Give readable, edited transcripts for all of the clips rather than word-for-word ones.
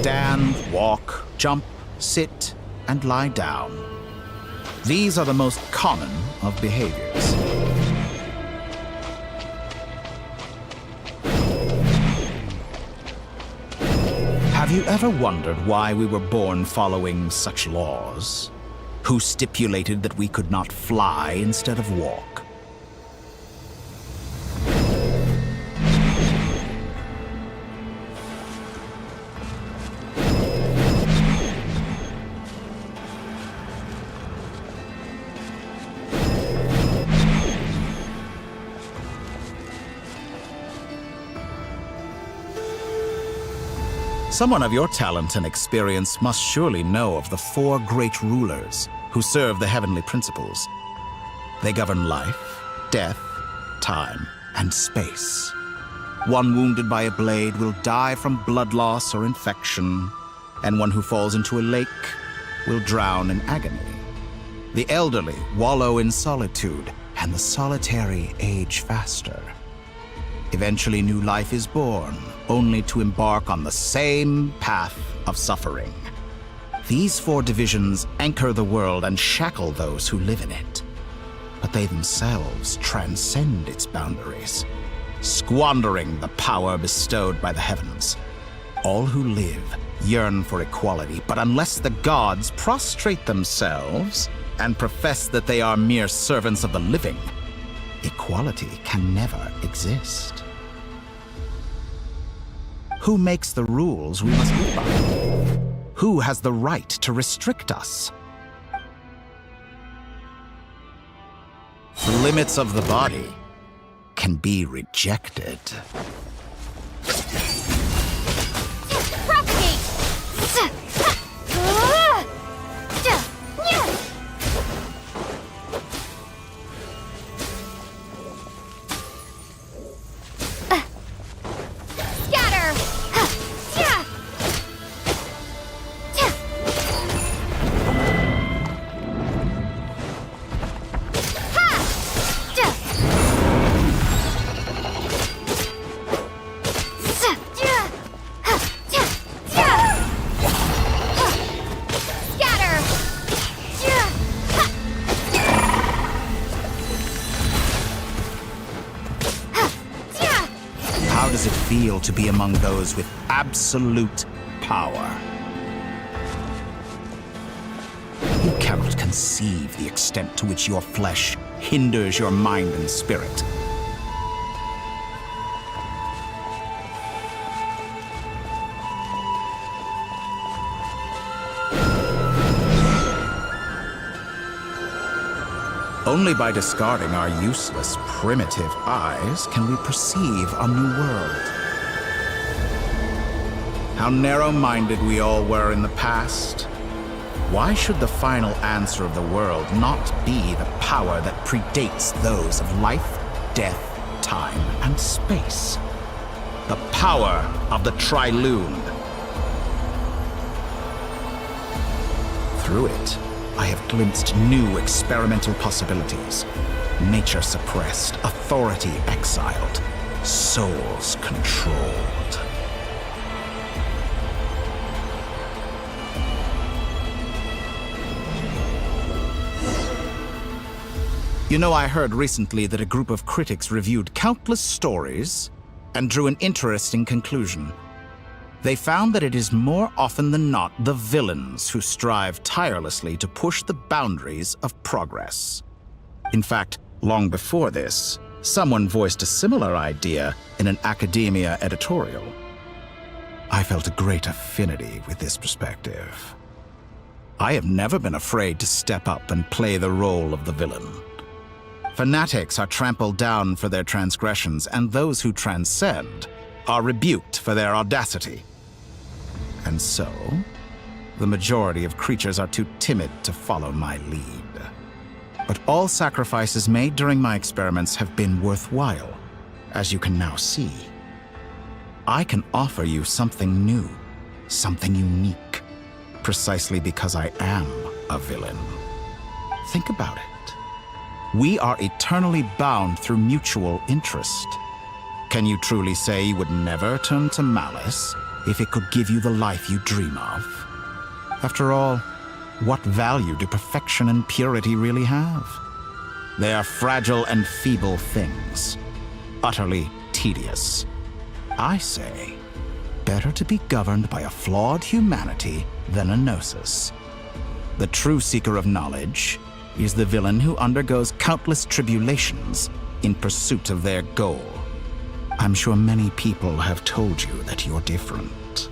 stand, walk, jump, sit, and lie down. These are the most common of behaviors. Have you ever wondered why we were born following such laws? Who stipulated that we could not fly instead of walk? Someone of your talent and experience must surely know of the four great rulers who serve the heavenly principles. They govern life, death, time, and space. One wounded by a blade will die from blood loss or infection, and one who falls into a lake will drown in agony. The elderly wallow in solitude, and the solitary age faster. Eventually, new life is born, only to embark on the same path of suffering. These four divisions anchor the world and shackle those who live in it. But they themselves transcend its boundaries, squandering the power bestowed by the heavens. All who live yearn for equality, but unless the gods prostrate themselves and profess that they are mere servants of the living, equality can never exist. Who makes the rules we must live by? Who has the right to restrict us? The limits of the body can be rejected. How does it feel to be among those with absolute power? You cannot conceive the extent to which your flesh hinders your mind and spirit. Only by discarding our useless, primitive eyes can we perceive a new world. How narrow-minded we all were in the past. Why should the final answer of the world not be the power that predates those of life, death, time, and space? The power of the Trilune. Through it, I have glimpsed new experimental possibilities. Nature suppressed, authority exiled, souls controlled. You know, I heard recently that a group of critics reviewed countless stories and drew an interesting conclusion. They found that it is more often than not the villains who strive tirelessly to push the boundaries of progress. In fact, long before this, someone voiced a similar idea in an academia editorial. I felt a great affinity with this perspective. I have never been afraid to step up and play the role of the villain. Fanatics are trampled down for their transgressions, and those who transcend are rebuked for their audacity. And so, the majority of creatures are too timid to follow my lead. But all sacrifices made during my experiments have been worthwhile, as you can now see. I can offer you something new, something unique, precisely because I am a villain. Think about it. We are eternally bound through mutual interest. Can you truly say you would never turn to malice if it could give you the life you dream of. After all, what value do perfection and purity really have? They are fragile and feeble things, utterly tedious. I say, better to be governed by a flawed humanity than a gnosis. The true seeker of knowledge is the villain who undergoes countless tribulations in pursuit of their goal. I'm sure many people have told you that you're different.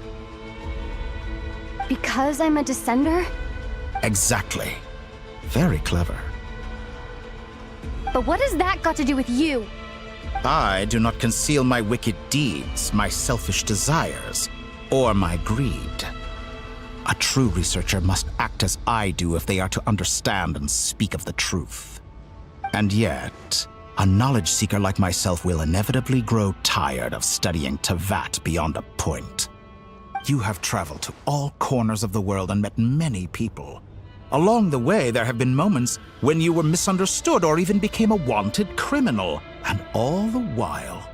Because I'm a descender? Exactly. Very clever. But what has that got to do with you? I do not conceal my wicked deeds, my selfish desires, or my greed. A true researcher must act as I do if they are to understand and speak of the truth. And yet, a knowledge seeker like myself will inevitably grow tired of studying Tevat beyond a point. You have traveled to all corners of the world and met many people. Along the way, there have been moments when you were misunderstood or even became a wanted criminal. And all the while,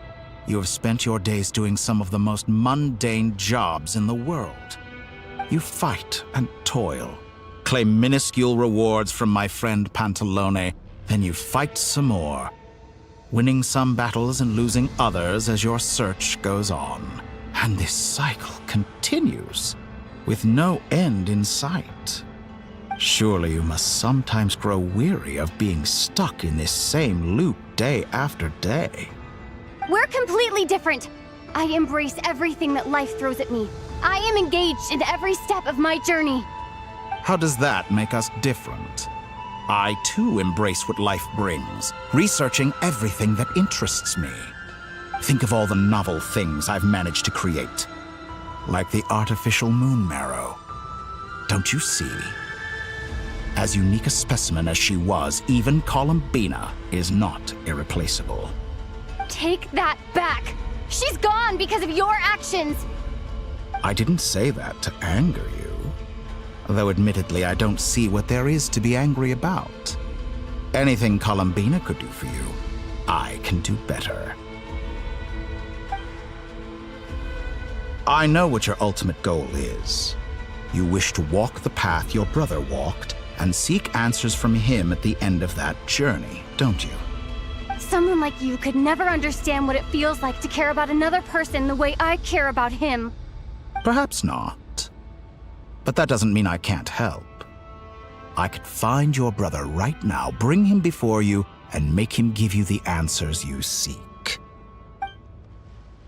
you have spent your days doing some of the most mundane jobs in the world. You fight and toil, claim minuscule rewards from my friend Pantalone, then you fight some more, winning some battles and losing others as your search goes on. And this cycle continues, with no end in sight. Surely you must sometimes grow weary of being stuck in this same loop day after day. We're completely different. I embrace everything that life throws at me. I am engaged in every step of my journey. How does that make us different? I too embrace what life brings, researching everything that interests me. Think of all the novel things I've managed to create, like the artificial moon marrow. Don't you see? As unique a specimen as she was, even Columbina is not irreplaceable. Take that back! She's gone because of your actions! I didn't say that to anger you. Though admittedly, I don't see what there is to be angry about. Anything Columbina could do for you, I can do better. I know what your ultimate goal is. You wish to walk the path your brother walked and seek answers from him at the end of that journey, don't you? Someone like you could never understand what it feels like to care about another person the way I care about him. Perhaps not. But that doesn't mean I can't help. I could find your brother right now, bring him before you, and make him give you the answers you seek.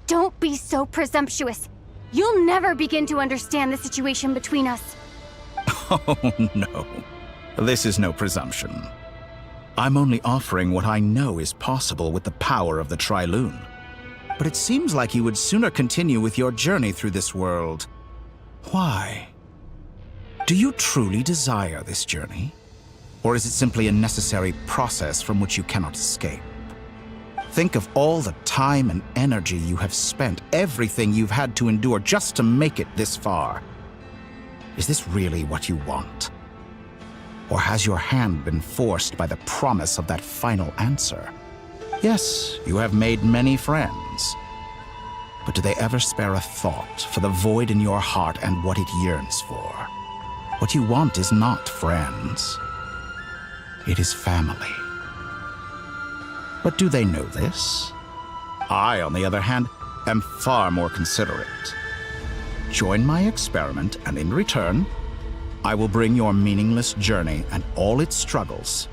Don't be so presumptuous. You'll never begin to understand the situation between us. Oh, no. This is no presumption. I'm only offering what I know is possible with the power of the Trilune. But it seems like you would sooner continue with your journey through this world. Why? Do you truly desire this journey? Or is it simply a necessary process from which you cannot escape? Think of all the time and energy you have spent, everything you've had to endure just to make it this far. Is this really what you want? Or has your hand been forced by the promise of that final answer? Yes, you have made many friends. But do they ever spare a thought for the void in your heart and what it yearns for? What you want is not friends. It is family. But do they know this? I, on the other hand, am far more considerate. Join my experiment, and in return, I will bring your meaningless journey and all its struggles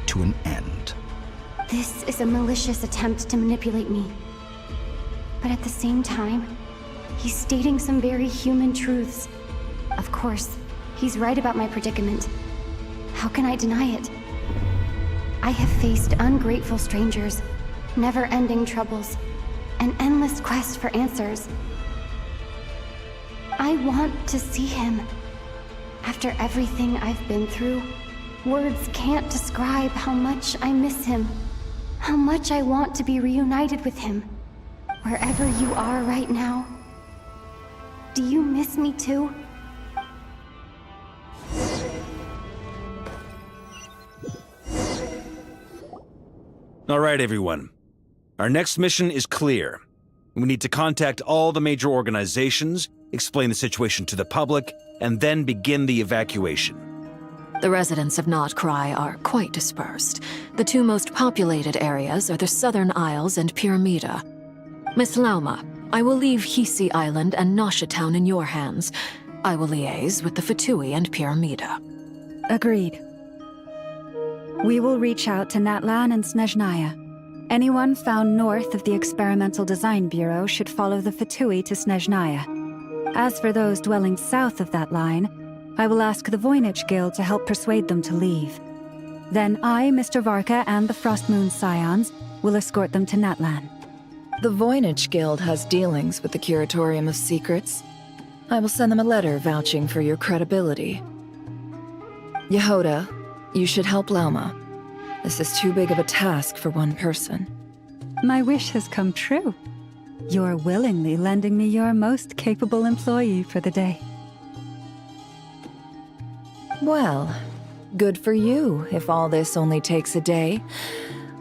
to an end. This is a malicious attempt to manipulate me. But at the same time, he's stating some very human truths. Of course, he's right about my predicament. How can I deny it? I have faced ungrateful strangers, never-ending troubles, an endless quest for answers. I want to see him. After everything I've been through, words can't describe how much I miss him, how much I want to be reunited with him. Wherever you are right now, do you miss me too? All right, everyone. Our next mission is clear. We need to contact all the major organizations, explain the situation to the public, and then begin the evacuation. The residents of Notcry are quite dispersed. The two most populated areas are the Southern Isles and Pyramida. Miss Lauma, I will leave Hisi Island and Nasha Town in your hands. I will liaise with the Fatui and Pyramida. Agreed. We will reach out to Natlan and Snezhnaya. Anyone found north of the Experimental Design Bureau should follow the Fatui to Snezhnaya. As for those dwelling south of that line, I will ask the Voynich Guild to help persuade them to leave. Then I, Mr. Varka, and the Frostmoon Scions will escort them to Natlan. The Voynich Guild has dealings with the Curatorium of Secrets. I will send them a letter vouching for your credibility. Yehoda, you should help Lauma. This is too big of a task for one person. My wish has come true. You're willingly lending me your most capable employee for the day. Well, good for you if all this only takes a day.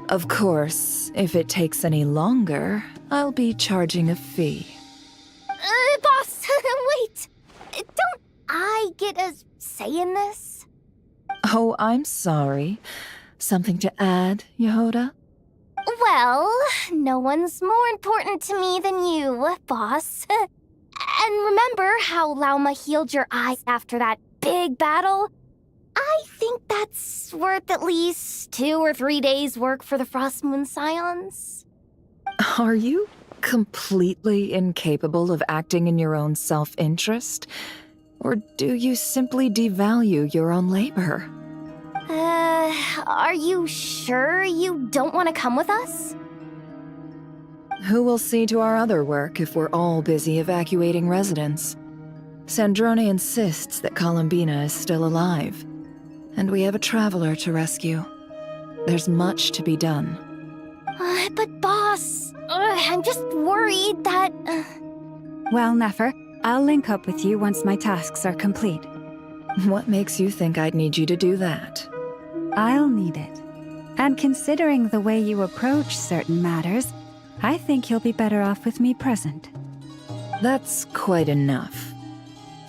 Of course, if it takes any longer, I'll be charging a fee. Boss, wait! Don't I get a say in this? Oh, I'm sorry. Something to add, Yehoda? Well, no one's more important to me than you, boss. And remember how Lauma healed your eyes after that big battle? I think that's worth at least 2 or 3 days' work for the Frostmoon Scions. Are you completely incapable of acting in your own self-interest? Or do you simply devalue your own labor? Are you sure you don't want to come with us? Who will see to our other work if we're all busy evacuating residents? Sandrone insists that Columbina is still alive, and we have a traveler to rescue. There's much to be done. But boss, I'm just worried that... Well, Nefer, I'll link up with you once my tasks are complete. What makes you think I'd need you to do that? I'll need it. And considering the way you approach certain matters, I think you'll be better off with me present. That's quite enough.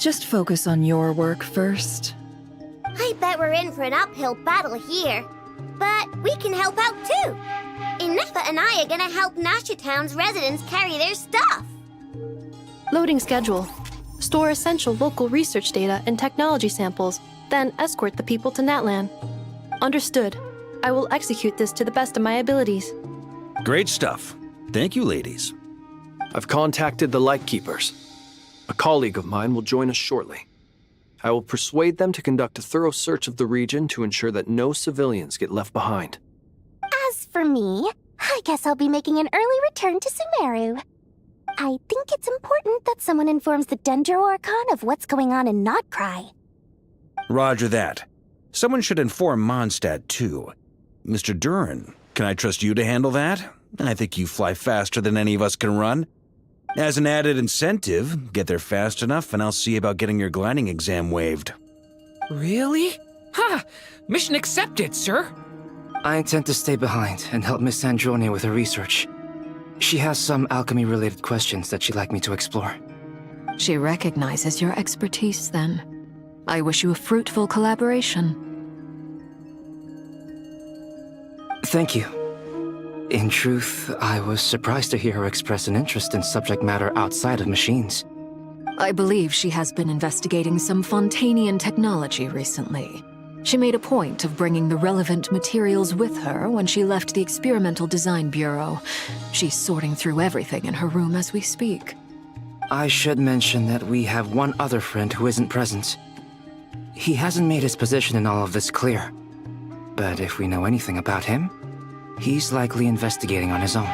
Just focus on your work first. I bet we're in for an uphill battle here. But we can help out too. Inefa and I are gonna help Nasha Town's residents carry their stuff. Loading schedule. Store essential local research data and technology samples, then escort the people to Natlan. Understood. I will execute this to the best of my abilities. Great stuff. Thank you, ladies. I've contacted the Lightkeepers. A colleague of mine will join us shortly. I will persuade them to conduct a thorough search of the region to ensure that no civilians get left behind. As for me, I guess I'll be making an early return to Sumeru. I think it's important that someone informs the Dendro Archon of what's going on in Notcry. Roger that. Someone should inform Mondstadt, too. Mr. Duran, can I trust you to handle that? I think you fly faster than any of us can run. As an added incentive, get there fast enough and I'll see about getting your gliding exam waived. Really? Ha! Mission accepted, sir. I intend to stay behind and help Miss Sandrone with her research. She has some alchemy-related questions that she'd like me to explore. She recognizes your expertise, then. I wish you a fruitful collaboration. Thank you. In truth, I was surprised to hear her express an interest in subject matter outside of machines. I believe she has been investigating some Fontanian technology recently. She made a point of bringing the relevant materials with her when she left the Experimental Design Bureau. She's sorting through everything in her room as we speak. I should mention that we have one other friend who isn't present. He hasn't made his position in all of this clear. But if we know anything about him, he's likely investigating on his own.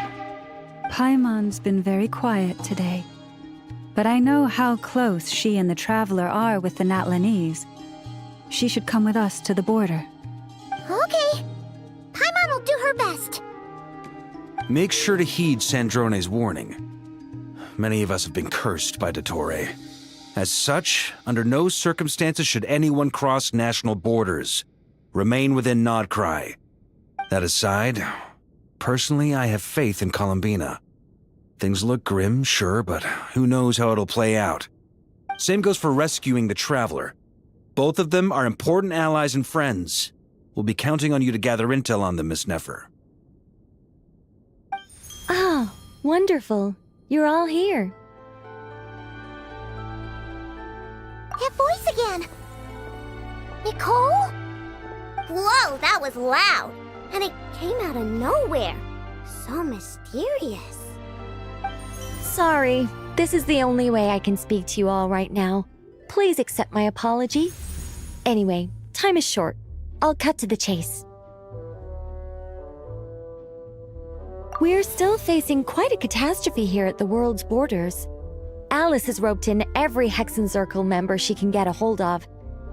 Paimon's been very quiet today. But I know how close she and the Traveler are with the Natlanese. She should come with us to the border. Okay. Paimon will do her best. Make sure to heed Sandrone's warning. Many of us have been cursed by Dottore. As such, under no circumstances should anyone cross national borders. Remain within Notcry. That aside, personally I have faith in Columbina. Things look grim, sure, but who knows how it'll play out. Same goes for rescuing the Traveler. Both of them are important allies and friends. We'll be counting on you to gather intel on them, Miss Nefer. Ah, wonderful. You're all here. That voice again! Nicole? Whoa, that was loud! And it came out of nowhere. So mysterious. Sorry, this is the only way I can speak to you all right now. Please accept my apology. Anyway, time is short. I'll cut to the chase. We're still facing quite a catastrophe here at the world's borders. Alice has roped in every Hexenzirkel member she can get a hold of.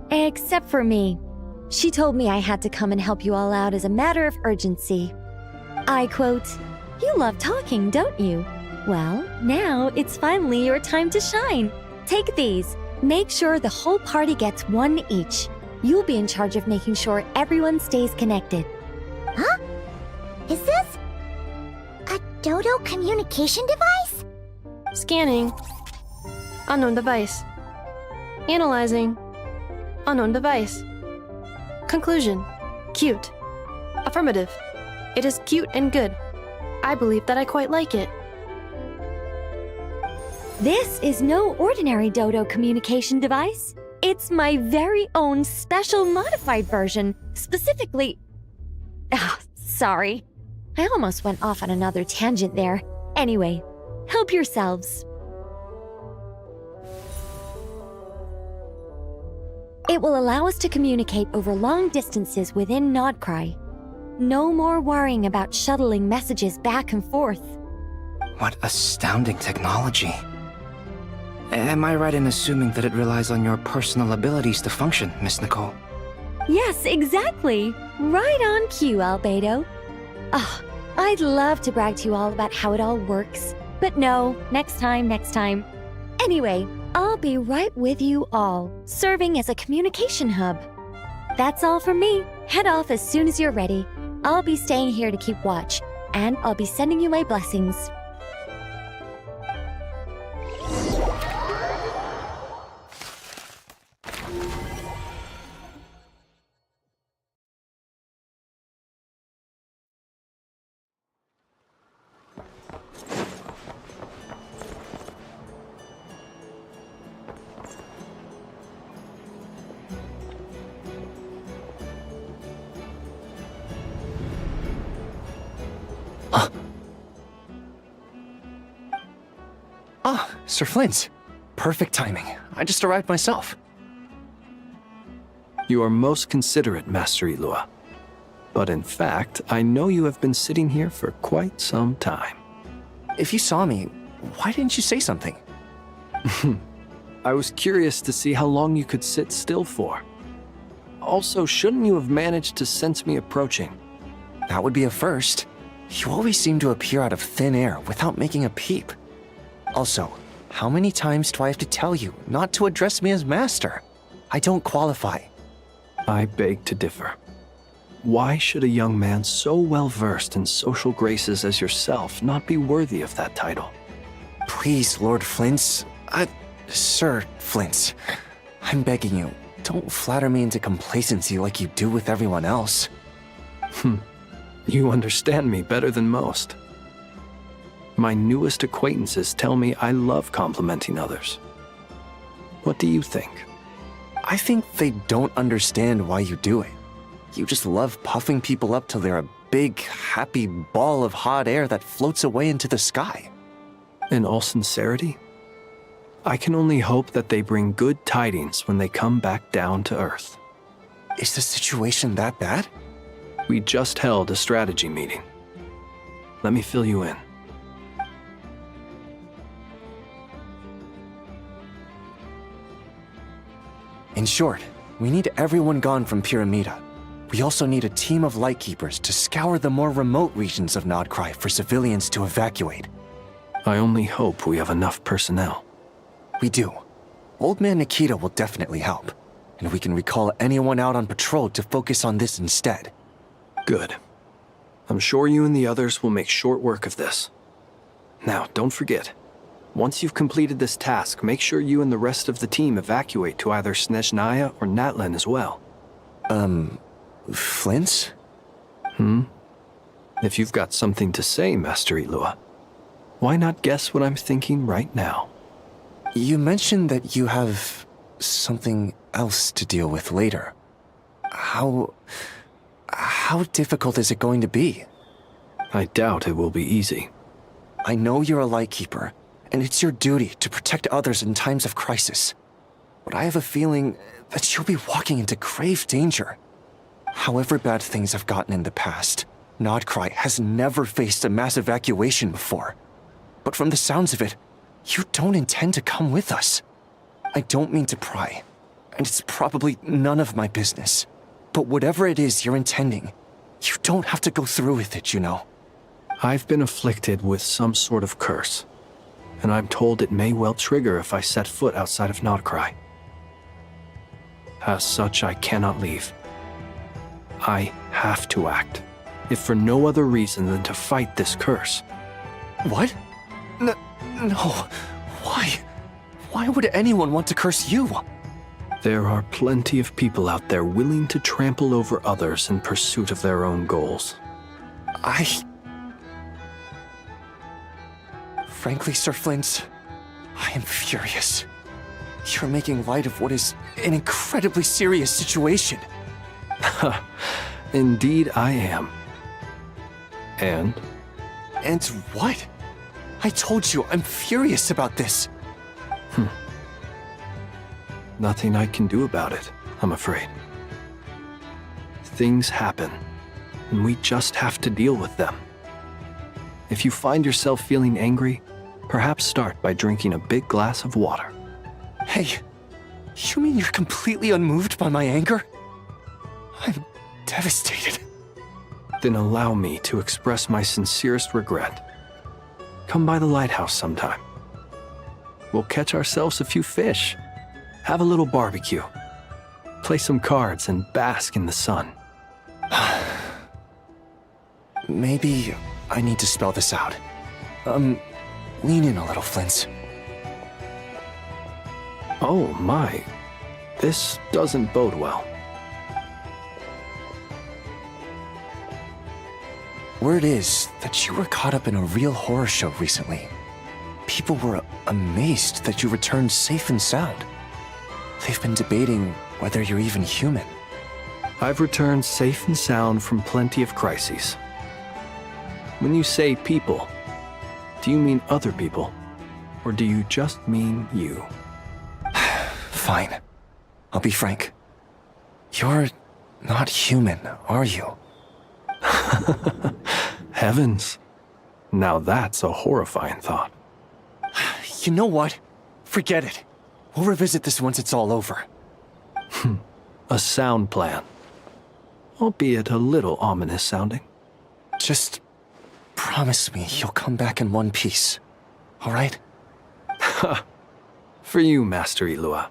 Except for me. She told me I had to come and help you all out as a matter of urgency. I quote, "You love talking, don't you? Well, now it's finally your time to shine. Take these. Make sure the whole party gets one each. You'll be in charge of making sure everyone stays connected." Huh? Is this a Dodo communication device? Scanning. Unknown device. Analyzing. Unknown device. Conclusion. Cute. Affirmative. It is cute and good. I believe that I quite like it. This is no ordinary Dodo communication device. It's my very own special modified version, specifically... Ah, sorry. I almost went off on another tangent there. Anyway, help yourselves. It will allow us to communicate over long distances within Nodcry. No more worrying about shuttling messages back and forth. What astounding technology. Am I right in assuming that it relies on your personal abilities to function, Miss Nicole? Yes, exactly. Right on cue, Albedo. Ah, I'd love to brag to you all about how it all works. But no, next time. Anyway, I'll be right with you all, serving as a communication hub. That's all from me. Head off as soon as you're ready. I'll be staying here to keep watch, and I'll be sending you my blessings. Ah, Sir Flint. Perfect timing. I just arrived myself. You are most considerate, Master Ilua. But in fact, I know you have been sitting here for quite some time. If you saw me, why didn't you say something? I was curious to see how long you could sit still for. Also, shouldn't you have managed to sense me approaching? That would be a first. You always seem to appear out of thin air without making a peep. Also, how many times do I have to tell you not to address me as master? I don't qualify. I beg to differ. Why should a young man so well versed in social graces as yourself not be worthy of that title? Please, Lord Flint's... Sir Flint's. I'm begging you, don't flatter me into complacency like you do with everyone else. You understand me better than most. My newest acquaintances tell me I love complimenting others. What do you think? I think they don't understand why you do it. You just love puffing people up till they're a big, happy ball of hot air that floats away into the sky. In all sincerity, I can only hope that they bring good tidings when they come back down to Earth. Is the situation that bad? We just held a strategy meeting. Let me fill you in. In short, we need everyone gone from Pyramida. We also need a team of Lightkeepers to scour the more remote regions of Nodcry for civilians to evacuate. I only hope we have enough personnel. We do. Old Man Nikita will definitely help, and we can recall anyone out on patrol to focus on this instead. Good. I'm sure you and the others will make short work of this. Now, don't forget. Once you've completed this task, make sure you and the rest of the team evacuate to either Snezhnaya or Natlan as well. Flint? If you've got something to say, Master Ilua, why not guess what I'm thinking right now? You mentioned that you have something else to deal with later. How difficult is it going to be? I doubt it will be easy. I know you're a Lightkeeper, and it's your duty to protect others in times of crisis. But I have a feeling that you'll be walking into grave danger. However bad things have gotten in the past, Nodcry has never faced a mass evacuation before. But from the sounds of it, you don't intend to come with us. I don't mean to pry, and it's probably none of my business. But whatever it is you're intending, you don't have to go through with it, you know. I've been afflicted with some sort of curse, and I'm told it may well trigger if I set foot outside of Nodcry. As such, I cannot leave. I have to act, if for no other reason than to fight this curse. What? No. Why? Why would anyone want to curse you? There are plenty of people out there willing to trample over others in pursuit of their own goals. Frankly, Sir Flint, I am furious. You're making light of what is an incredibly serious situation. Indeed I am. And? And what? I told you, I'm furious about this. Nothing I can do about it, I'm afraid. Things happen, and we just have to deal with them. If you find yourself feeling angry, perhaps start by drinking a big glass of water. Hey, you mean you're completely unmoved by my anger? I'm devastated. Then allow me to express my sincerest regret. Come by the lighthouse sometime. We'll catch ourselves a few fish, have a little barbecue, play some cards, and bask in the sun. Maybe I need to spell this out. Lean in a little, Flint. Oh my, this doesn't bode well. Word is that you were caught up in a real horror show recently. People were amazed that you returned safe and sound. They've been debating whether you're even human. I've returned safe and sound from plenty of crises. When you say people, do you mean other people? Or do you just mean you? Fine. I'll be frank. You're not human, are you? Heavens. Now that's a horrifying thought. You know what? Forget it. We'll revisit this once it's all over. A sound plan. Albeit a little ominous sounding. Just promise me you'll come back in one piece, all right? For you, Master Ilua.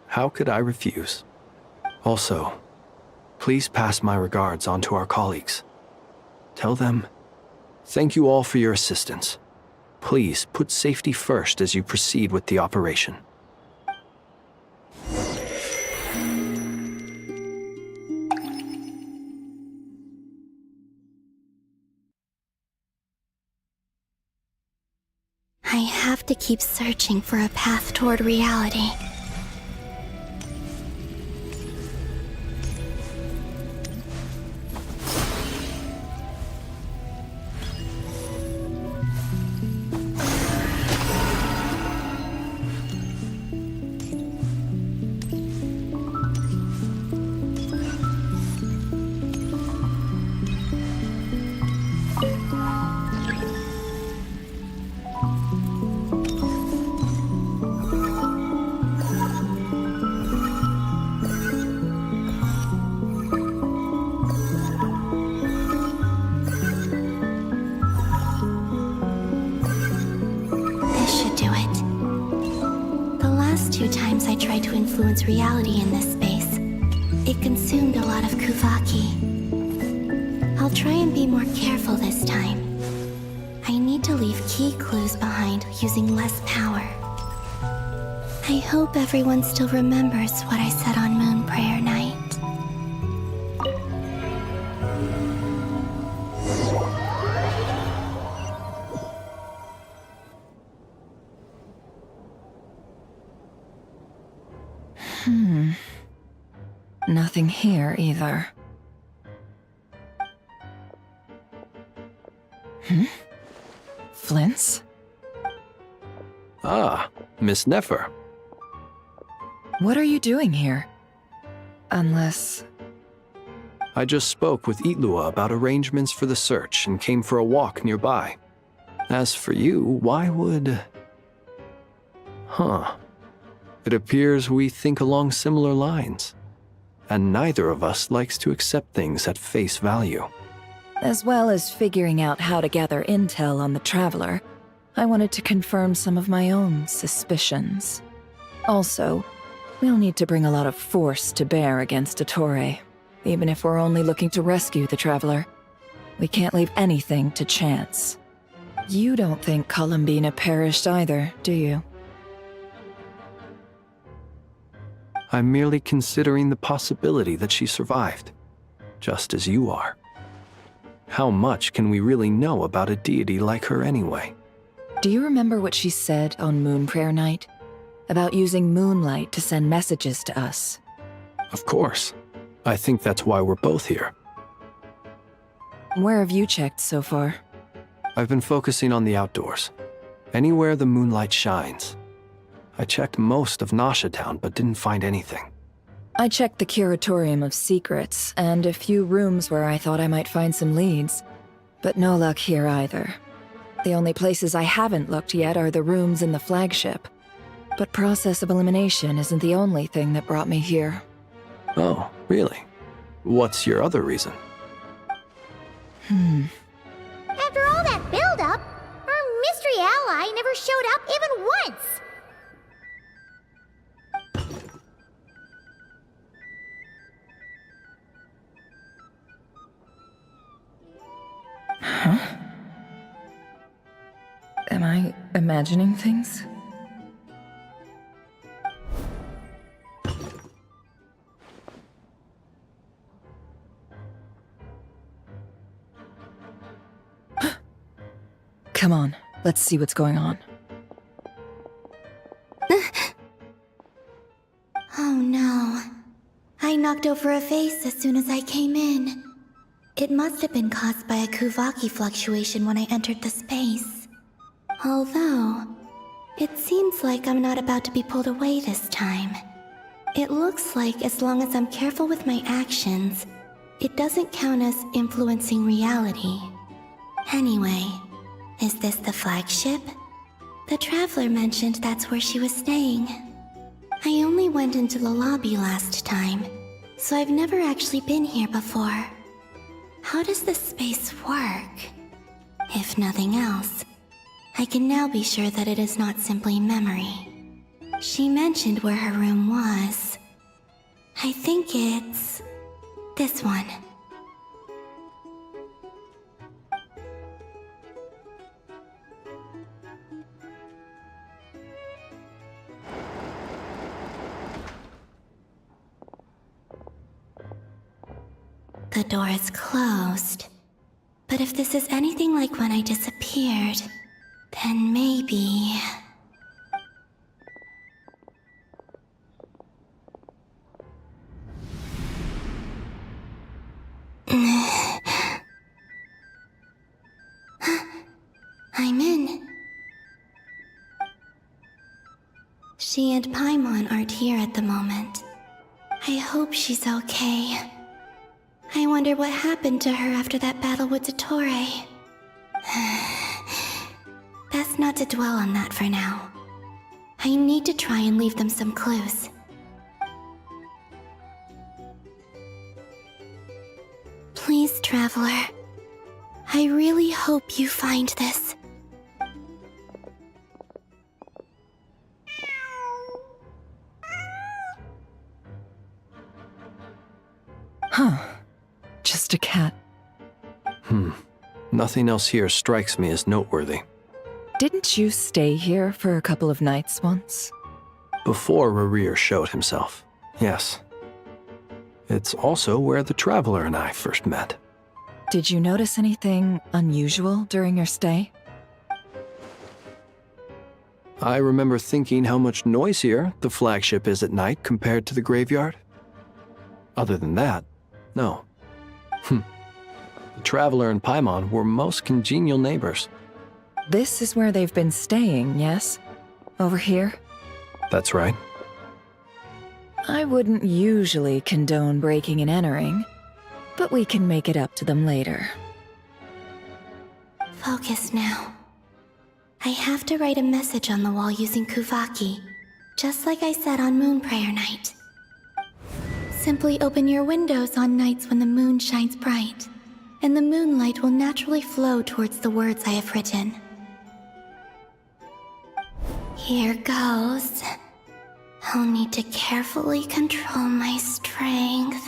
How could I refuse? Also, please pass my regards on to our colleagues. Tell them, thank you all for your assistance. Please put safety first as you proceed with the operation. I have to keep searching for a path toward reality. Reality in this space. It consumed a lot of Kuvaki. I'll try and be more careful this time. I need to leave key clues behind using less power. I hope everyone still remembers what I said on Moon Prayer Night. Nothing here either. Flints? Ah, Miss Nefer. What are you doing here? Unless... I just spoke with Itlua about arrangements for the search and came for a walk nearby. As for you, why would... Huh. It appears we think along similar lines. And neither of us likes to accept things at face value. As well as figuring out how to gather intel on the Traveler, I wanted to confirm some of my own suspicions. Also, we'll need to bring a lot of force to bear against Ettore, even if we're only looking to rescue the Traveler. We can't leave anything to chance. You don't think Columbina perished either, do you? I'm merely considering the possibility that she survived, just as you are. How much can we really know about a deity like her anyway? Do you remember what she said on Moon Prayer Night? About using moonlight to send messages to us? Of course. I think that's why we're both here. Where have you checked so far? I've been focusing on the outdoors. Anywhere the moonlight shines. I checked most of Nasha Town, but didn't find anything. I checked the Curatorium of Secrets, and a few rooms where I thought I might find some leads. But no luck here either. The only places I haven't looked yet are the rooms in the flagship. But process of elimination isn't the only thing that brought me here. Oh, really? What's your other reason? After all that build-up, our mystery ally never showed up even once! Huh? Am I imagining things? Come on, let's see what's going on. Oh no. I knocked over a vase as soon as I came in. It must have been caused by a Kuvaki fluctuation when I entered the space. Although, it seems like I'm not about to be pulled away this time. It looks like as long as I'm careful with my actions, it doesn't count as influencing reality. Anyway, is this the flagship? The Traveler mentioned that's where she was staying. I only went into the lobby last time, so I've never actually been here before. How does this space work? If nothing else, I can now be sure that it is not simply memory. She mentioned where her room was. I think it's... this one. The door is closed. But if this is anything like when I disappeared, then maybe... I'm in. She and Paimon aren't here at the moment. I hope she's okay. I wonder what happened to her after that battle with Ettore. Best not to dwell on that for now. I need to try and leave them some clues. Please, Traveler. I really hope you find this. Huh. Just a cat. Nothing else here strikes me as noteworthy. Didn't you stay here for a couple of nights once? Before Rerir showed himself, yes. It's also where the Traveler and I first met. Did you notice anything unusual during your stay? I remember thinking how much noisier the flagship is at night compared to the graveyard. Other than that, no. The Traveler and Paimon were most congenial neighbors. This is where they've been staying, yes? Over here? That's right. I wouldn't usually condone breaking and entering, but we can make it up to them later. Focus now. I have to write a message on the wall using Kuvaki, just like I said on Moon Prayer Night. Simply open your windows on nights when the moon shines bright, and the moonlight will naturally flow towards the words I have written. Here goes. I'll need to carefully control my strength.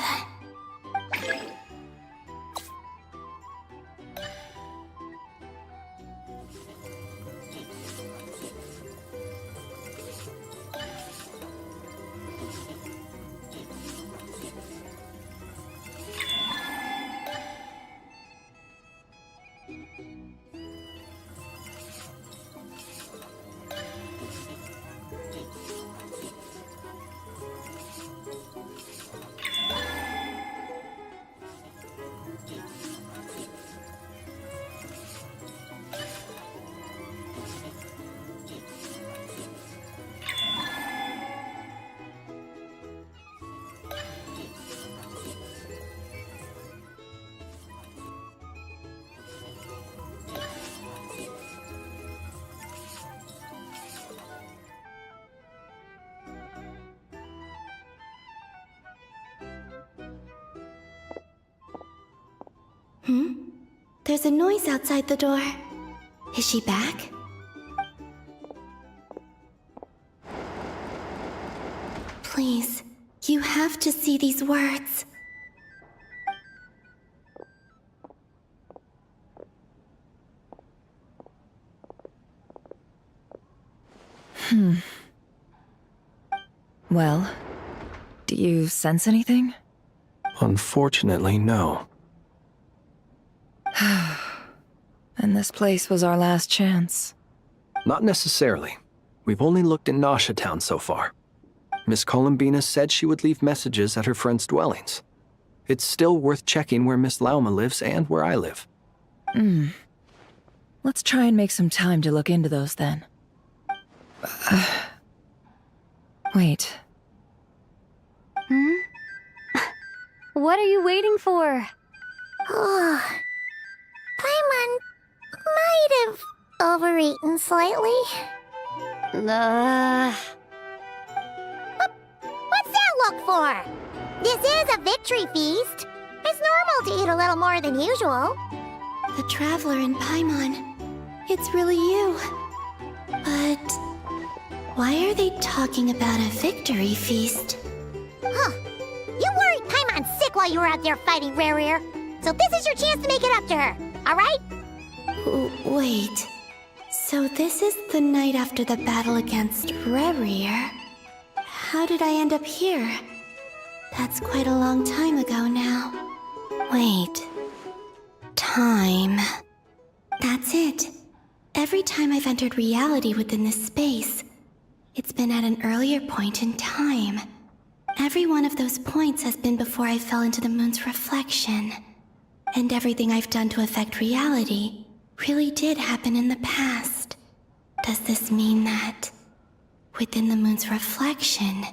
There's a noise outside the door. Is she back? Please, you have to see these words. Well, do you sense anything? Unfortunately, no. And this place was our last chance. Not necessarily. We've only looked in Nasha Town so far. Miss Columbina said she would leave messages at her friends' dwellings. It's still worth checking where Miss Lauma lives and where I live. Let's try and make some time to look into those then. Wait. What are you waiting for? Oh, Paimon might have overeaten slightly. What's that look for? This is a victory feast. It's normal to eat a little more than usual. The Traveler and Paimon. It's really you. But why are they talking about a victory feast? Huh. You worried Paimon sick while you were out there fighting Rerir. So this is your chance to make it up to her, alright? Wait. So this is the night after the battle against Rerir. How did I end up here? That's quite a long time ago now. Wait. Time. That's it. Every time I've entered reality within this space, it's been at an earlier point in time. Every one of those points has been before I fell into the moon's reflection. And everything I've done to affect reality really did happen in the past. Does this mean that within the moon's reflection,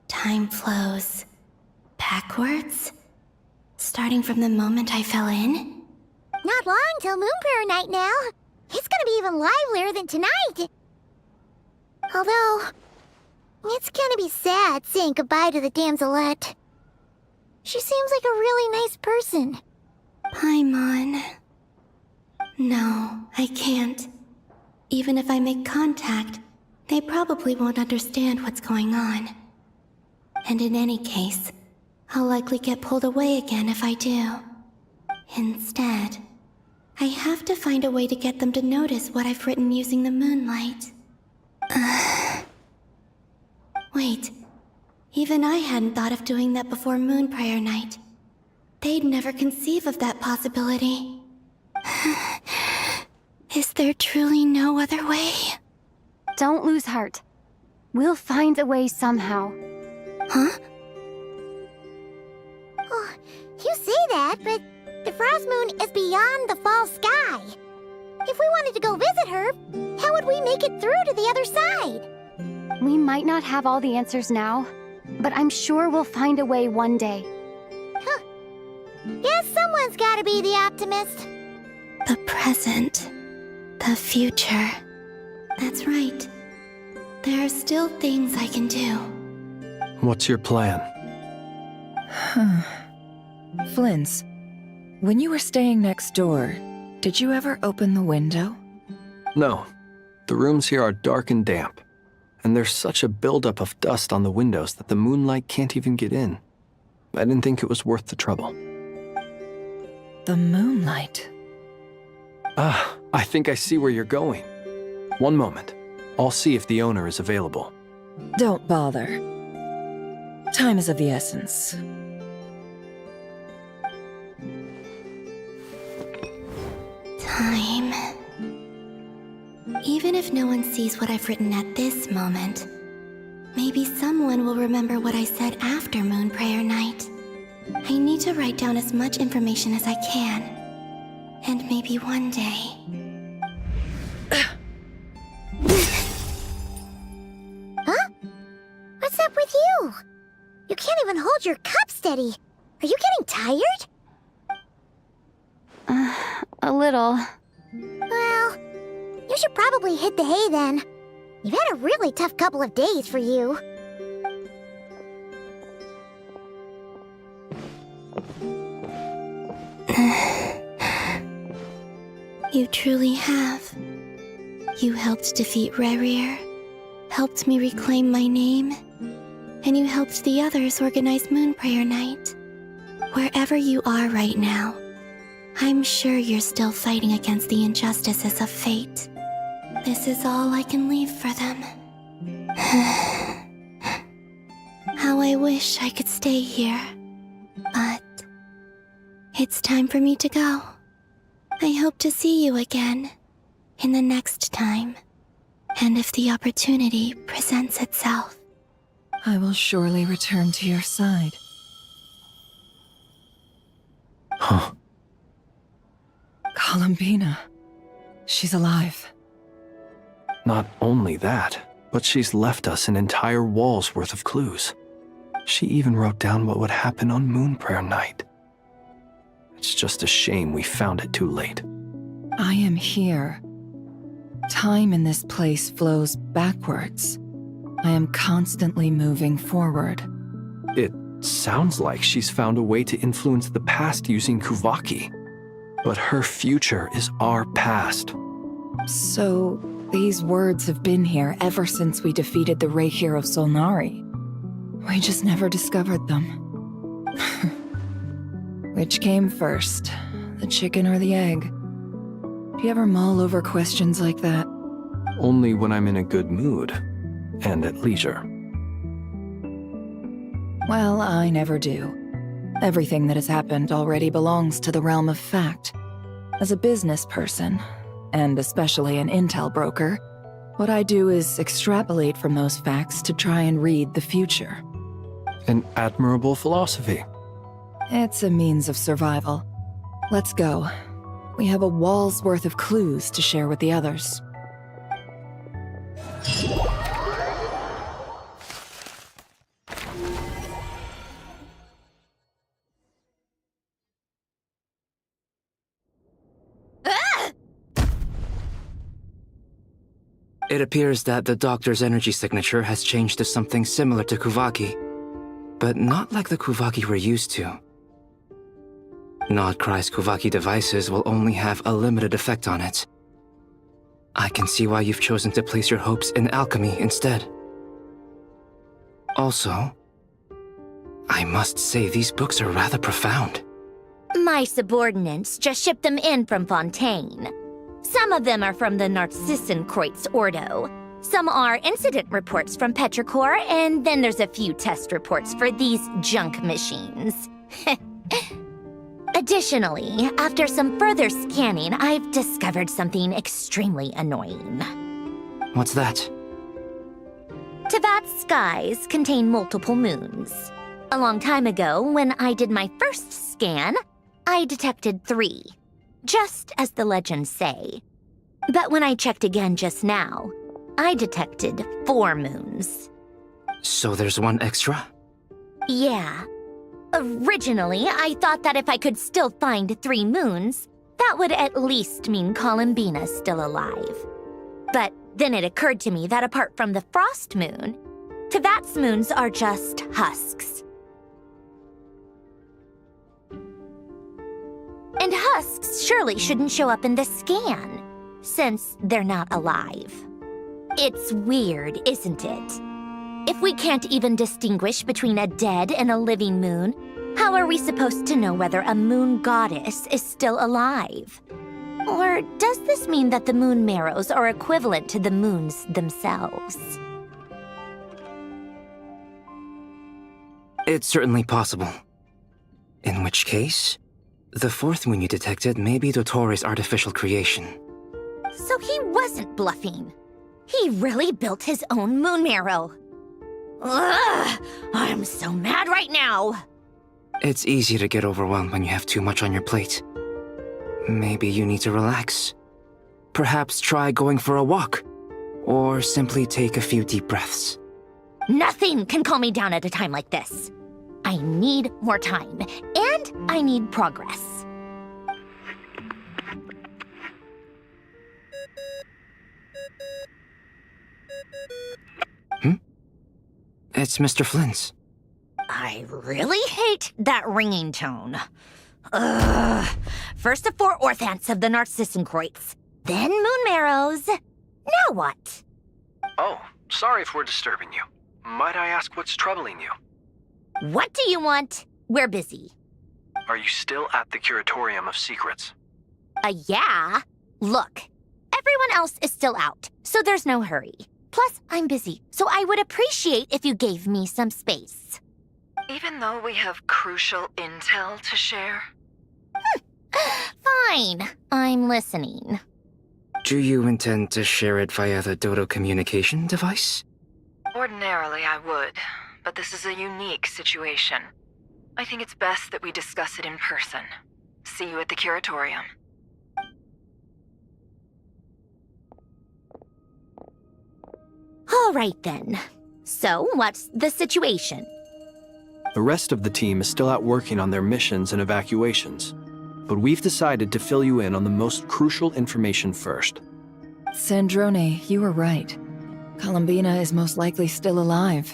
time flows backwards? Starting from the moment I fell in? Not long till Moon Prayer Night now. It's gonna be even livelier than tonight. Although, it's gonna be sad saying goodbye to the damselette. She seems like a really nice person. Paimon. No, I can't. Even if I make contact, they probably won't understand what's going on. And in any case, I'll likely get pulled away again if I do. Instead, I I have to find a way to get them to notice what I've written using the moonlight. Wait. Even I hadn't thought of doing that before Moon Prayer Night. They'd never conceive of that possibility. Is there truly no other way? Don't lose heart. We'll find a way somehow. Huh? Oh, you say that, but the Frost Moon is beyond the fall sky. If we wanted to go visit her, how would we make it through to the other side? We might not have all the answers now, but I'm sure we'll find a way one day. Huh. Guess someone's gotta be the optimist. The present. The future. That's right. There are still things I can do. What's your plan? Flins, when you were staying next door, did you ever open the window? No. The rooms here are dark and damp, and there's such a buildup of dust on the windows that the moonlight can't even get in. I didn't think it was worth the trouble. The moonlight. Ah, I think I see where you're going. One moment. I'll see if the owner is available. Don't bother. Time is of the essence. Time. Even if no one sees what I've written at this moment, maybe someone will remember what I said after Moon Prayer Night. I need to write down as much information as I can. And maybe one day... Huh? What's up with you? You can't even hold your cup steady. Are you getting tired? A little. Well, you should probably hit the hay then. You've had a really tough couple of days for you. You truly have. You helped defeat Rerir, helped me reclaim my name, and you helped the others organize Moon Prayer Night. Wherever you are right now, I'm sure you're still fighting against the injustices of fate. This is all I can leave for them. How I wish I could stay here. But it's time for me to go. I hope to see you again in the next time, and if the opportunity presents itself. I will surely return to your side. Huh. Columbina. She's alive. Not only that, but she's left us an entire wall's worth of clues. She even wrote down what would happen on Moon Prayer Night. It's just a shame we found it too late. I am here. Time in this place flows backwards. I am constantly moving forward. It sounds like she's found a way to influence the past using Kuvaki. But her future is our past. So, these words have been here ever since we defeated the Ray Hero Solnari. We just never discovered them. Which came first, the chicken or the egg? Do you ever mull over questions like that? Only when I'm in a good mood and at leisure. Well, I never do. Everything that has happened already belongs to the realm of fact. As a business person, and especially an intel broker, what I do is extrapolate from those facts to try and read the future. An admirable philosophy. It's a means of survival. Let's go. We have a wall's worth of clues to share with the others. It appears that the doctor's energy signature has changed to something similar to Kuvaki, but not like the Kuvaki we're used to. Nodcry's Kuvaki devices will only have a limited effect on it. I can see why you've chosen to place your hopes in alchemy instead. Also, I must say these books are rather profound. My subordinates just shipped them in from Fontaine. Some of them are from the Narcissenkreuz Ordo. Some are incident reports from Petrichor, and then there's a few test reports for these junk machines. Additionally, after some further scanning, I've discovered something extremely annoying. What's that? Tevat's skies contain multiple moons. A long time ago, when I did my first scan, I detected 3, just as the legends say. But when I checked again just now, I detected 4 moons. So there's one extra? Yeah. Originally, I thought that if I could still find 3 moons, that would at least mean Columbina's still alive. But then it occurred to me that apart from the frost moon, Tevat's moons are just husks. And husks surely shouldn't show up in the scan, since they're not alive. It's weird, isn't it? If we can't even distinguish between a dead and a living moon, how are we supposed to know whether a moon goddess is still alive? Or does this mean that the moon marrows are equivalent to the moons themselves? It's certainly possible. In which case, the 4th moon you detected may be Dottores' artificial creation. So he wasn't bluffing. He really built his own moon marrow. Ugh! I'm so mad right now! It's easy to get overwhelmed when you have too much on your plate. Maybe you need to relax. Perhaps try going for a walk, or simply take a few deep breaths. Nothing can calm me down at a time like this. I need more time, and I need progress. It's Mr. Flynn's. I really hate that ringing tone. Ugh. First the 4 orthants of the Narcissenkreuz, then moon marrows. Now what? Oh, sorry if we're disturbing you. Might I ask what's troubling you? What do you want? We're busy. Are you still at the Curatorium of Secrets? Yeah. Look, everyone else is still out, so there's no hurry. Plus, I'm busy, so I would appreciate if you gave me some space. Even though we have crucial intel to share? Fine. I'm listening. Do you intend to share it via the Dodo communication device? Ordinarily, I would, but this is a unique situation. I think it's best that we discuss it in person. See you at the Curatorium. All right, then. So, what's the situation? The rest of the team is still out working on their missions and evacuations, but we've decided to fill you in on the most crucial information first. Sandrone, you were right. Columbina is most likely still alive.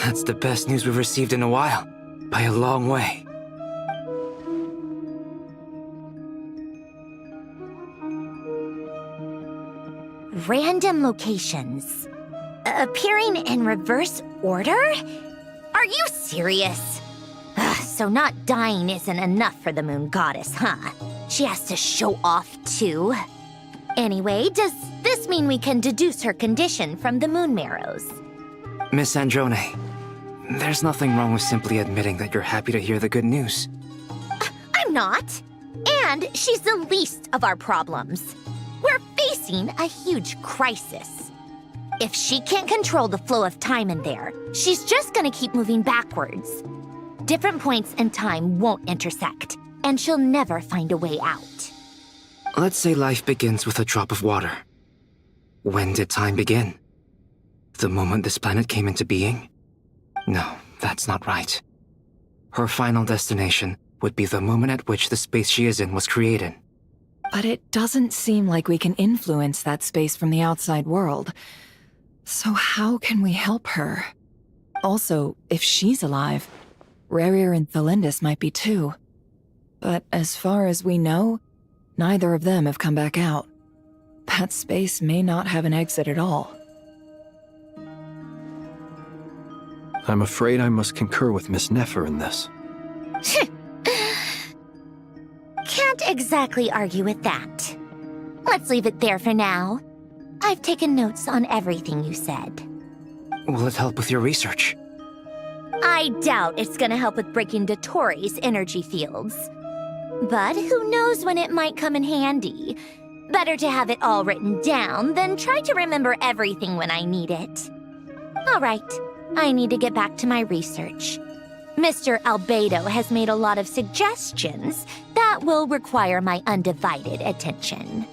That's the best news we've received in a while, by a long way. Random locations. Appearing in reverse order? Are you serious? So not dying isn't enough for the moon goddess, huh? She has to show off too. Anyway, does this mean we can deduce her condition from the moon marrows? Miss Androne, there's nothing wrong with simply admitting that you're happy to hear the good news. I'm not. And she's the least of our problems. We're facing a huge crisis. If she can't control the flow of time in there, she's just gonna keep moving backwards. Different points in time won't intersect, and she'll never find a way out. Let's say life begins with a drop of water. When did time begin? The moment this planet came into being? No, that's not right. Her final destination would be the moment at which the space she is in was created. But it doesn't seem like we can influence that space from the outside world. So how can we help her? Also, if she's alive, Rerir and Thalindis might be too. But as far as we know, neither of them have come back out. That space may not have an exit at all. I'm afraid I must concur with Miss Nefer in this. Can't exactly argue with that. Let's leave it there for now. I've taken notes on everything you said. Will it help with your research? I doubt it's gonna help with breaking Dotori's energy fields. But who knows when it might come in handy. Better to have it all written down than try to remember everything when I need it. All right, I need to get back to my research. Mr. Albedo has made a lot of suggestions that will require my undivided attention.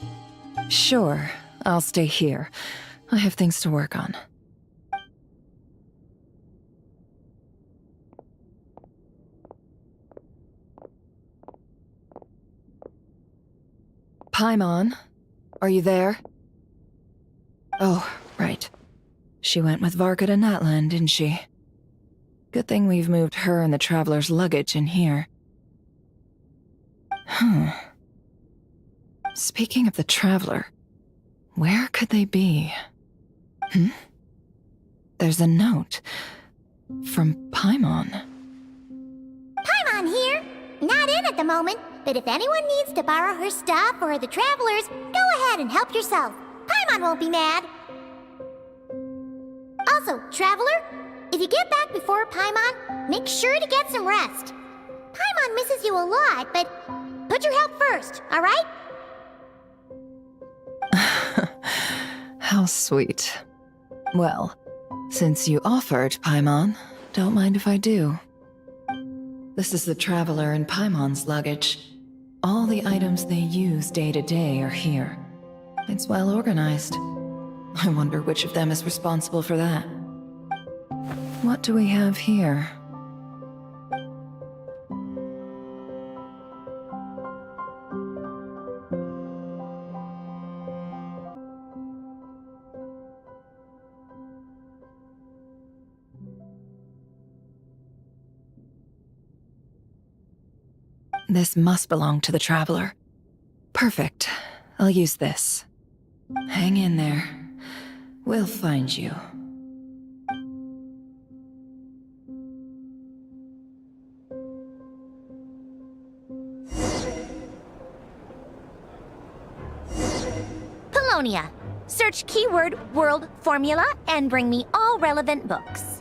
Sure, I'll stay here. I have things to work on. Paimon, are you there? Oh, right. She went with Varka to Natlan, didn't she? Good thing we've moved her and the Traveler's luggage in here. Speaking of the Traveler, where could they be? There's a note. From Paimon. Paimon here. Not in at the moment, but if anyone needs to borrow her stuff or the Travelers, go ahead and help yourself. Paimon won't be mad. Also, Traveler, if you get back before Paimon, make sure to get some rest. Paimon misses you a lot, but put your health first, alright? How sweet. Well, since you offered, Paimon, don't mind if I do. This is the Traveler and Paimon's luggage. All the items they use day to day are here. It's well organized. I wonder which of them is responsible for that. What do we have here? This must belong to the Traveler. Perfect. I'll use this. Hang in there. We'll find you. Paulownia. Search keyword world formula and bring me all relevant books.